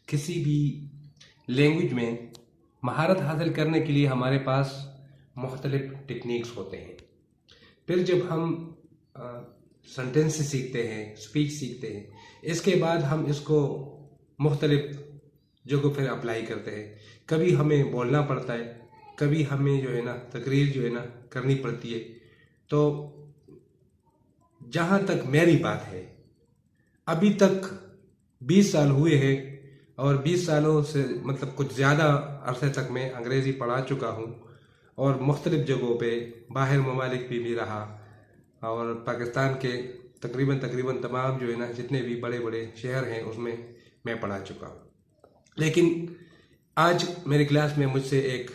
کسی بھی لینگویج میں مہارت حاصل کرنے کے لیے ہمارے پاس مختلف ٹیکنیکس ہوتے ہیں. پھر جب ہم سنٹینس سیکھتے ہیں، اسپیچ سیکھتے ہیں، اس کے بعد ہم اس کو مختلف جگہوں پھر اپلائی کرتے ہیں. کبھی ہمیں بولنا پڑتا ہے، کبھی ہمیں تقریر کرنی پڑتی ہے. تو جہاں تک میری بات ہے، ابھی تک 20 سال ہوئے ہیں اور 20 سالوں سے کچھ زیادہ عرصے تک میں انگریزی پڑھا چکا ہوں اور مختلف جگہوں پہ باہر ممالک بھی رہا اور پاکستان کے تقریباً تمام جتنے بھی بڑے بڑے شہر ہیں اس میں پڑھا چکا ہوں. لیکن آج میری کلاس میں مجھ سے ایک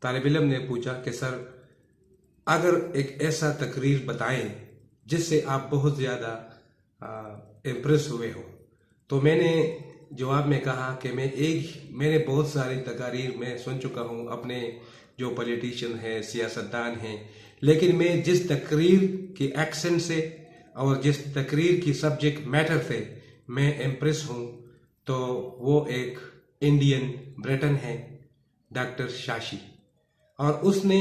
طالب علم نے پوچھا کہ سر، اگر ایک ایسا تقریر بتائیں جس سے آپ بہت زیادہ امپریس ہوئے ہو. تو میں نے جواب میں کہا کہ میں نے بہت ساری تقاریر میں سن چکا ہوں اپنے جو پولیٹیشین ہیں، سیاستدان ہیں، لیکن میں جس تقریر کی ایکسنٹ سے اور جس تقریر کی سبجیکٹ میٹر سے میں امپریس ہوں تو وہ ایک انڈین برٹن ہے، ڈاکٹر شاشی. اور اس نے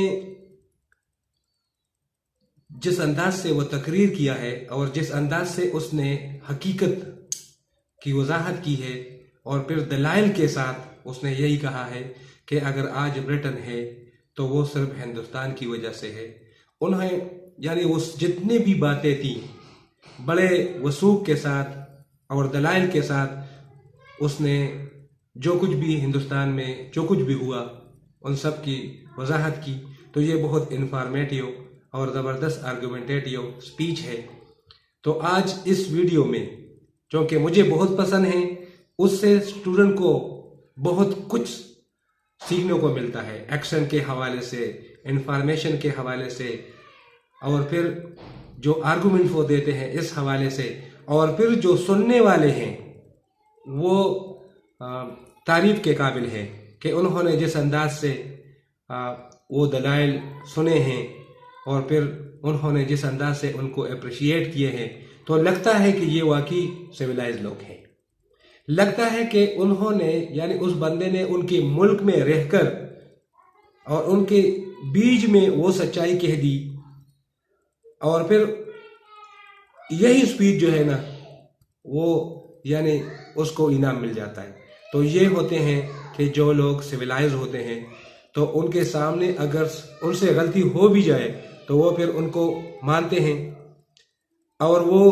جس انداز سے وہ تقریر کیا ہے اور جس انداز سے اس نے حقیقت کی وضاحت کی ہے اور پھر دلائل کے ساتھ اس نے یہی کہا ہے کہ اگر آج برٹن ہے تو وہ صرف ہندوستان کی وجہ سے ہے. انہیں اس جتنی بھی باتیں تھیں بڑے وثوق کے ساتھ اور دلائل کے ساتھ اس نے جو کچھ بھی ہندوستان میں جو کچھ بھی ہوا ان سب کی وضاحت کی. تو یہ بہت انفارمیٹیو اور زبردست آرگومنٹیٹیو سپیچ ہے. تو آج اس ویڈیو میں چونکہ مجھے بہت پسند ہے، اس سے اسٹوڈنٹ کو بہت کچھ سیکھنے کو ملتا ہے، ایکشن کے حوالے سے، انفارمیشن کے حوالے سے، اور پھر جو آرگومنٹ وہ دیتے ہیں اس حوالے سے، اور پھر جو سننے والے ہیں وہ تعریف کے قابل ہے کہ انہوں نے جس انداز سے وہ دلائل سنے ہیں اور پھر انہوں نے جس انداز سے ان کو اپریشیٹ کیے ہیں، تو لگتا ہے کہ یہ واقعی سویلائز لوگ ہیں. لگتا ہے کہ انہوں نے اس بندے نے ان کے ملک میں رہ کر اور ان کے بیچ میں وہ سچائی کہہ دی اور پھر یہی سپیچ جو ہے وہ اس کو انعام مل جاتا ہے. تو یہ ہوتے ہیں کہ جو لوگ سویلائز ہوتے ہیں تو ان کے سامنے اگر ان سے غلطی ہو بھی جائے تو وہ پھر ان کو مانتے ہیں، اور وہ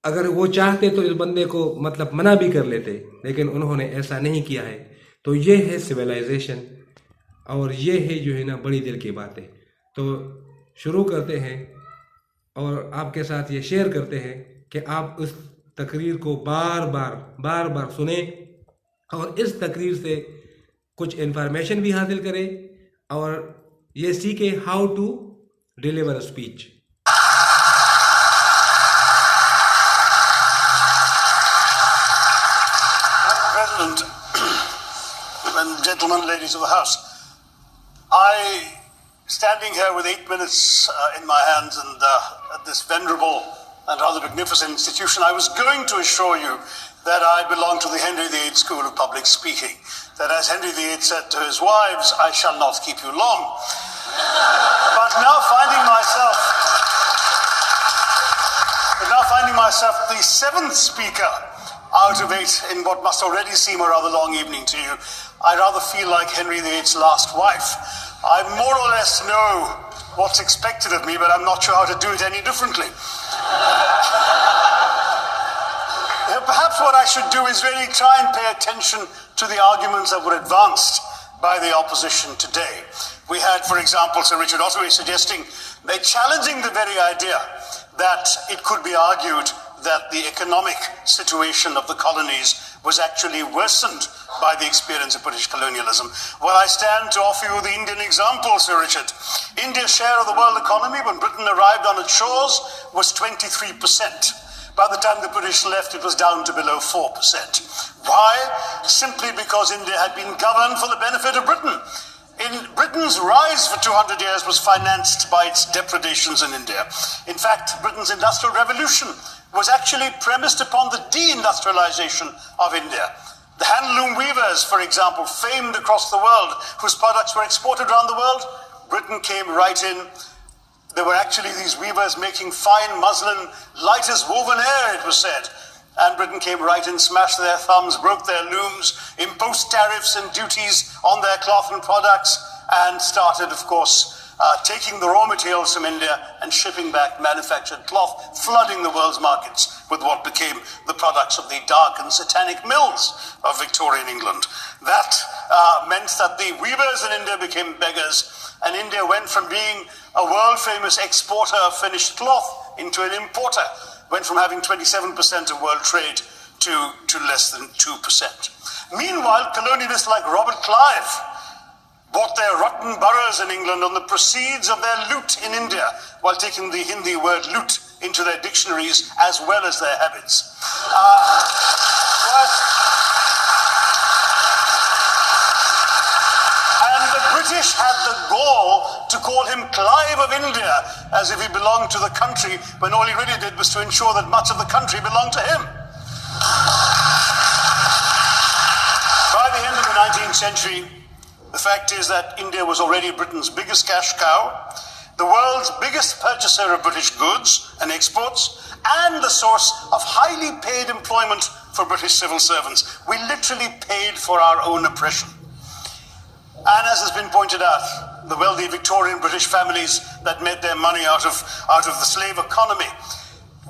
اگر وہ چاہتے تو اس بندے کو منع بھی کر لیتے، لیکن انہوں نے ایسا نہیں کیا ہے. تو یہ ہے سویلائزیشن اور یہ ہے بڑی دل کی باتیں. تو شروع کرتے ہیں اور آپ کے ساتھ یہ شیئر کرتے ہیں کہ آپ اس تقریر کو بار بار سنیں اور اس تقریر سے کچھ انفارمیشن بھی حاصل کریں اور یہ سیکھیں how to deliver a speech. President and gentlemen, ladies of the House, standing here with 8 minutes in my hands and at this venerable and rather magnificent institution, I was going to assure you that I belong to the Henry VIII School of Public Speaking, that as Henry VIII said to his wives, I shall not keep you long. But now finding myself the 7th speaker out of 8 in what must already seem a rather long evening to you, I rather feel like Henry VIII's last wife. I more or less know what's expected of me, but I'm not sure how to do it any differently. Perhaps what I should do is really try and pay attention to the arguments that were advanced by the opposition today. We had, for example, Sir Richard Ottaway suggesting, challenging the very idea that it could be argued that the economic situation of the colonies was actually worsened by the experience of British colonialism. Well, I stand to offer you the Indian example, Sir Richard. India's share of the world economy when Britain arrived on its shores was 23%. By the time the British left, it was down to below 4%. Why? Simply because India had been governed for the benefit of Britain. Britain's rise for 200 years was financed by its depredations in India. In fact, Britain's industrial revolution was actually premised upon the deindustrialization of India. The handloom weavers, for example, famed across the world, whose products were exported around the world, Britain came right in. There were actually these weavers making fine muslin, light as woven air, it was said. And Britain came right in, smashed their thumbs, broke their looms, imposed tariffs and duties on their cloth and products, and started, of course, taking the raw materials from India and shipping back manufactured cloth, flooding the world's markets with what became the products of the dark and satanic mills of Victorian England. That meant that the weavers in India became beggars, and India went from being a world-famous exporter of finished cloth into an importer, went from having 27% of world trade to less than 2%. Meanwhile, colonialists like Robert Clive bought their rotten boroughs in England on the proceeds of their loot in India, while taking the Hindi word loot into their dictionaries as well as their habits. And the British had the gall to call him Clive of India, as if he belonged to the country, when all he really did was to ensure that much of the country belonged to him. By the end of the 19th century, the fact is that India was already Britain's biggest cash cow, the world's biggest purchaser of British goods and exports, and the source of highly paid employment for British civil servants. We literally paid for our own oppression. And as has been pointed out, the wealthy Victorian British families that made their money out of the slave economy,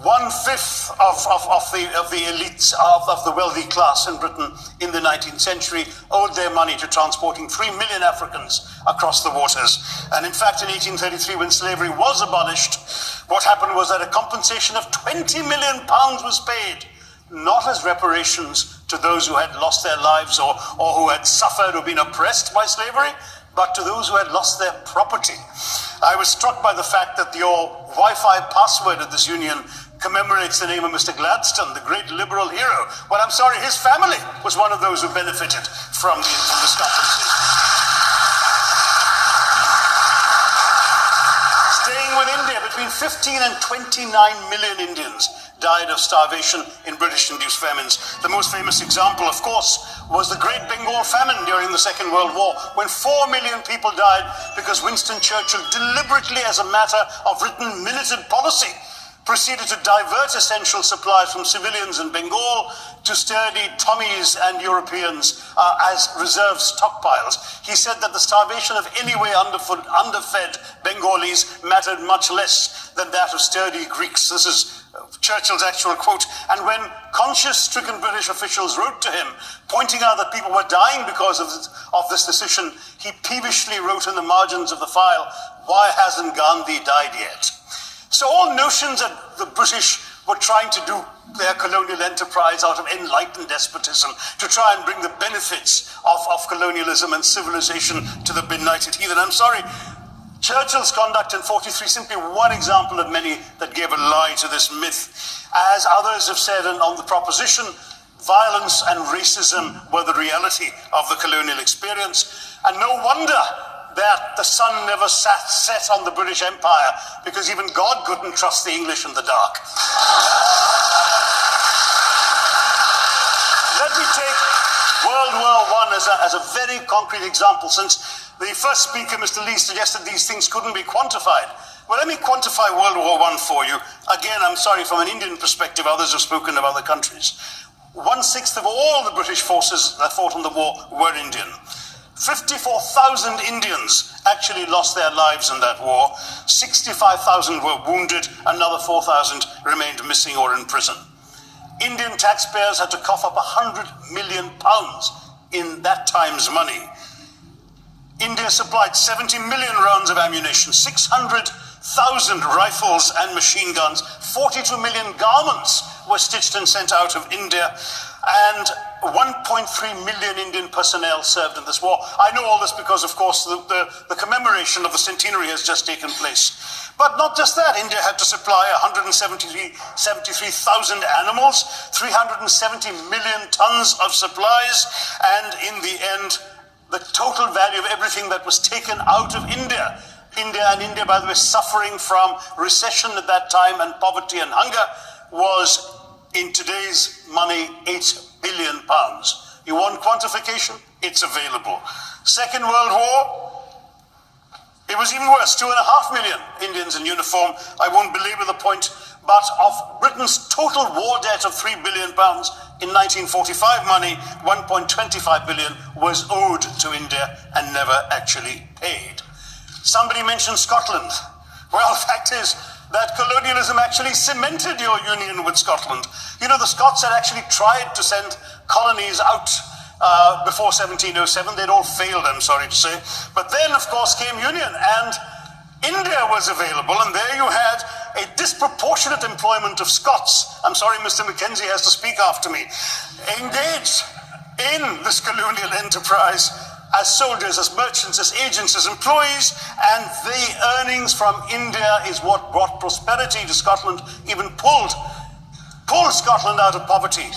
1/5 of the elites of the wealthy class in Britain in the 19th century owed their money to transporting 3 million Africans across the waters. And in fact, in 1833, when slavery was abolished, what happened was that a compensation of £20 million was paid, not as reparations to those who had lost their lives or who had suffered or been oppressed by slavery, but to those who had lost their property. I was struck by the fact that your Wi-Fi password at this union commemorates the name of Mr. Gladstone, the great liberal hero. Well, I'm sorry, his family was one of those who benefited from this compensation. Staying with India, between 15 and 29 million Indians died of starvation in British-induced famines. The most famous example, of course, was the Great Bengal Famine during the Second World War, when 4 million people died because Winston Churchill, deliberately as a matter of written militant policy, proceeded to divert essential supplies from civilians in Bengal to sturdy Tommies and Europeans as reserve stockpiles. He said that the starvation of anyway underfed Bengalis mattered much less than that of sturdy Greeks. This is Churchill's actual quote. And when conscience-stricken British officials wrote to him, pointing out that people were dying because of this decision, he peevishly wrote in the margins of the file, "Why hasn't Gandhi died yet?" So all notions that the British were trying to do their colonial enterprise out of enlightened despotism, to try and bring the benefits of colonialism and civilization to the benighted heathen. I'm sorry, Churchill's conduct in 43 is simply one example of many that gave a lie to this myth. As others have said on the proposition, violence and racism were the reality of the colonial experience, and no wonder that the sun never set on the British Empire, because even God couldn't trust the English in the dark. Let me take World War I as a very concrete example, since the first speaker, Mr. Lee, suggested these things couldn't be quantified. Well, let me quantify World War I for you. Again, I'm sorry, from an Indian perspective, others have spoken of other countries. 1/6 of all the British forces that fought in the war were Indian. 54,000 Indians actually lost their lives in that war. 65,000 were wounded. Another 4,000 remained missing or in prison. Indian taxpayers had to cough up £100 million in that time's money. India supplied 70 million rounds of ammunition, 600,000 rifles and machine guns, 42 million garments were stitched and sent out of India, and 1.3 million Indian personnel served in this war. I know all this because, of course, the commemoration of the centenary has just taken place. But not just that, India had to supply 173,000 animals, 370 million tons of supplies, and in the end, the total value of everything that was taken out of India, India, by the way, suffering from recession at that time and poverty and hunger, was, in today's money, £8 billion. You want quantification? It's available. Second World War, it was even worse, 2.5 million Indians in uniform. I won't belabor the point, but of Britain's total war debt of £3 billion in 1945 money, 1.25 billion was owed to India and never actually paid. Somebody mentioned Scotland. Well, the fact is that colonialism actually cemented your union with Scotland. You know, the Scots had actually tried to send colonies out before 1707. They'd all failed, I'm sorry to say. But then, of course, came union, and India was available, and there you had a disproportionate employment of Scots. I'm sorry, Mr. Mackenzie has to speak after me. Engaged in this colonial enterprise as soldiers, as merchants, as agents, as employees, and the earnings from India is what brought prosperity to Scotland, even pulled Scotland out of poverty.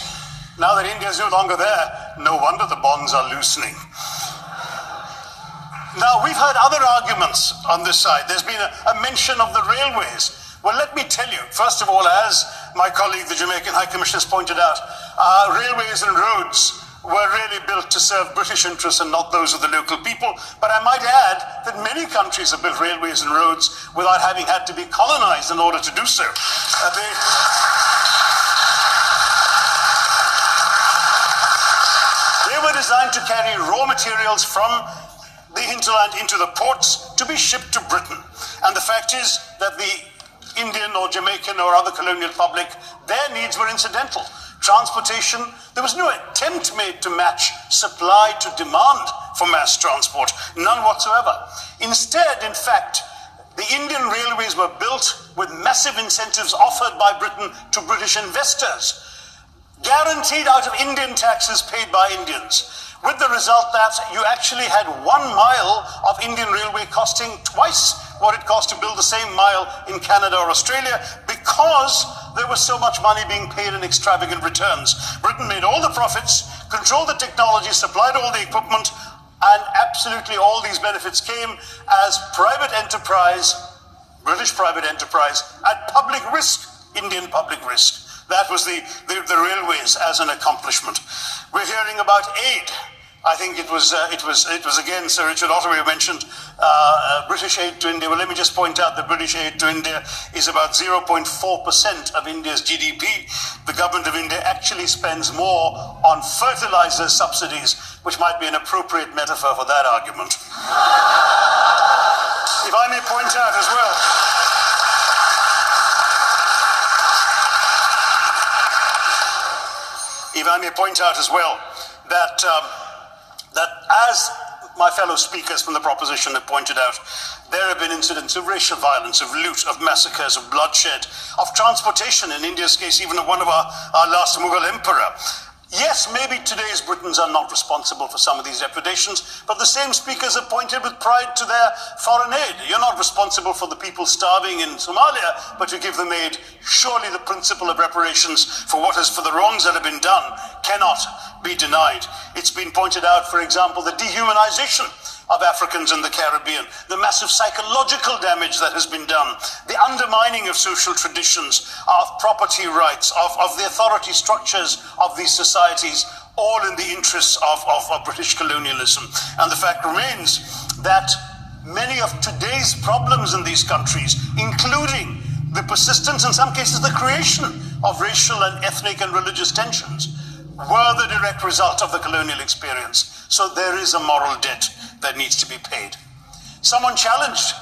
Now that India is no longer there, no wonder the bonds are loosening. Now, we've heard other arguments on this side. There's been a mention of the railways. Well, let me tell you, first of all, as my colleague, the Jamaican High Commissioner, has pointed out, railways and roads were really built to serve British interests and not those of the local people. But I might add that many countries have built railways and roads without having had to be colonized in order to do so. They were designed to carry raw materials from the hinterland into the ports to be shipped to Britain. And the fact is that the Indian or Jamaican or other colonial public, their needs were incidental. Transportation, there was no attempt made to match supply to demand for mass transport, none whatsoever. Instead, in fact, the Indian railways were built with massive incentives offered by Britain to British investors, guaranteed out of Indian taxes paid by Indians, with the result that you actually had 1 mile of Indian railway costing twice what it cost to build the same mile in Canada or Australia, because there was so much money being paid in extravagant returns. Britain made all the profits, controlled the technology, supplied all the equipment, and absolutely all these benefits came as private enterprise, British private enterprise, at public risk, Indian public risk. That was the railways as an accomplishment. We're hearing about aid. I think it was again Sir Richard Ottaway who mentioned British aid to India. Well, let me just point out that British aid to India is about 0.4% of India's GDP. The government of India actually spends more on fertilizer subsidies, which might be an appropriate metaphor for that argument. If I may point out as well, that as my fellow speakers from the proposition have pointed out, there have been incidents of racial violence, of loot, of massacres, of bloodshed, of transportation, in India's case, even of one of our last Mughal emperor. Yes, maybe today's Britons are not responsible for some of these depredations, but the same speakers have pointed with pride to their foreign aid. You're not responsible for the people starving in Somalia, but you give them aid. Surely the principle of reparations for the wrongs that have been done cannot be denied. It's been pointed out, for example, the dehumanization of Africans in the Caribbean, the massive psychological damage that has been done, the undermining of social traditions, of property rights, of the authority structures of these societies, all in the interests of British colonialism. And the fact remains that many of today's problems in these countries, including the persistence, in some cases the creation of racial and ethnic and religious tensions, were the direct result of the colonial experience. So there is a moral debt that needs to be paid. Someone challenged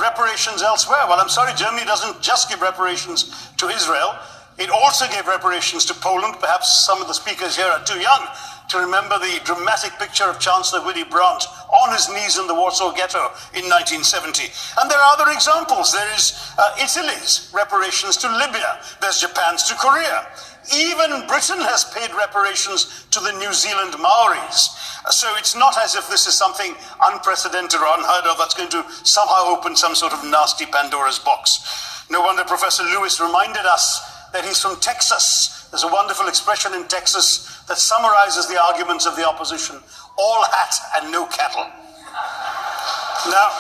reparations elsewhere. Well, I'm sorry, Germany doesn't just give reparations to Israel. It also gave reparations to Poland. Perhaps some of the speakers here are too young to remember the dramatic picture of Chancellor Willy Brandt on his knees in the Warsaw Ghetto in 1970. And there are other examples. There is Italy's reparations to Libya. There's Japan's to Korea. Even Britain has paid reparations to the New Zealand Maoris. So it's not as if this is something unprecedented or unheard of that's going to somehow open some sort of nasty Pandora's box. No wonder Professor Lewis reminded us that he's from Texas. There's a wonderful expression in Texas that summarizes the arguments of the opposition: all hat and no cattle. Now,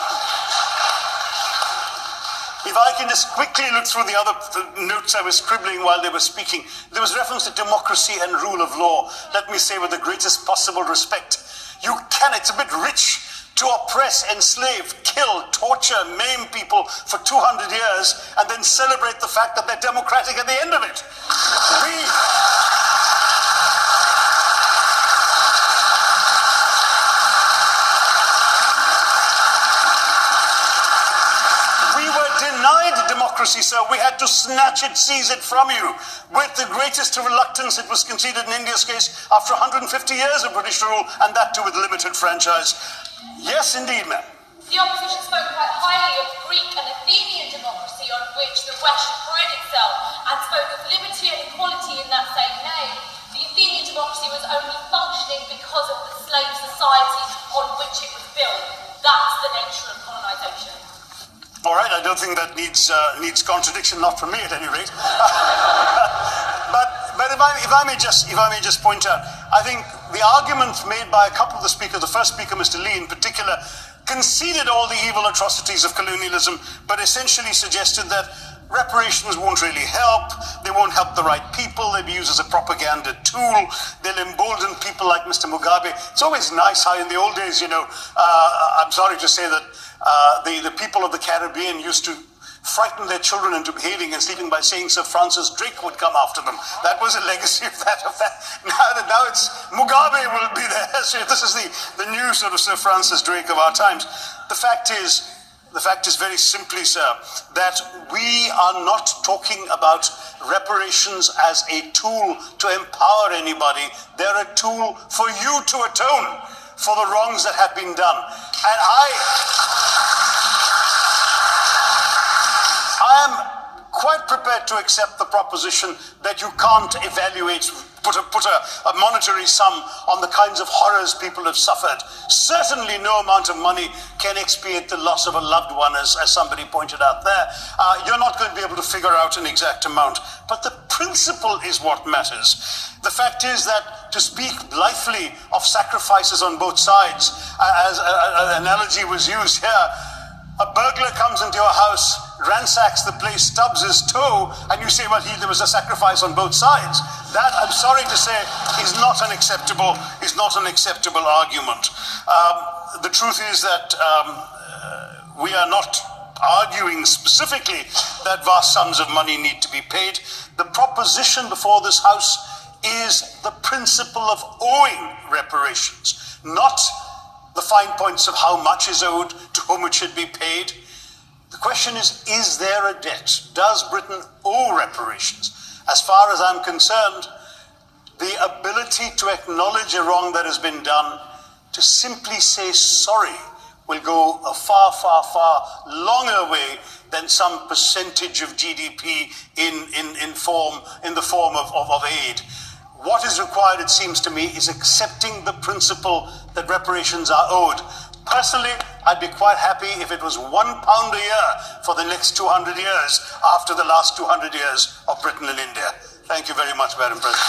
If I can just quickly look through the other notes I was scribbling while they were speaking, there was reference to democracy and rule of law. Let me say with the greatest possible respect, it's a bit rich to oppress, enslave, kill, torture, maim people for 200 years and then celebrate the fact that they're democratic at the end of it. We were denied democracy, sir. We had to snatch it, seize it from you. With the greatest reluctance, it was conceded in India's case after 150 years of British rule, and that too with limited franchise. Yes, indeed, ma'am. The opposition spoke quite highly of Greek and Athenian democracy on which the West should pride itself, and spoke of liberty and equality in that same name. The Athenian democracy was only functioning because of the slave society on which it was built. That's the nature of colonisation. All right, I don't think that needs contradiction, not from me at any rate. But if I may just point out, I think the argument made by a couple of the speakers, the first speaker, Mr. Lee in particular, conceded all the evil atrocities of colonialism, but essentially suggested that reparations won't really help, they won't help the right people, they'll be used as a propaganda tool, they'll embolden people like Mr. Mugabe. It's always nice how in the old days, I'm sorry to say that the people of the Caribbean used to frighten their children into behaving and sleeping by saying Sir Francis Drake would come after them. That was a legacy of that. Now it's Mugabe will be there. So this is the new sort of Sir Francis Drake of our times. The fact is very simply, sir, that we are not talking about reparations as a tool to empower anybody. They're a tool for you to atone for the wrongs that have been done. And I am quite prepared to accept the proposition that you can't put a monetary sum on the kinds of horrors people have suffered. Certainly no amount of money can expiate the loss of a loved one, as somebody pointed out there. You're not going to be able to figure out an exact amount, but the principle is what matters. The fact is that to speak blithely of sacrifices on both sides, as an analogy was used here, a burglar comes into your house, ransacks the place, stubs his toe, and you say, well, there was a sacrifice on both sides. That, I'm sorry to say, is not an acceptable argument. The truth is that we are not arguing specifically that vast sums of money need to be paid. The proposition before this House is the principle of owing reparations, not the fine points of how much is owed, to whom it should be paid. The question is there a debt? Does Britain owe reparations? As far as I'm concerned, the ability to acknowledge a wrong that has been done, to simply say sorry, will go a far, far, far longer way than some percentage of GDP in the form of aid. What is required, it seems to me, is accepting the principle that reparations are owed. Personally, I'd be quite happy if it was £1 a year for the next 200 years after the last 200 years of Britain and India. Thank you very much, Madam President.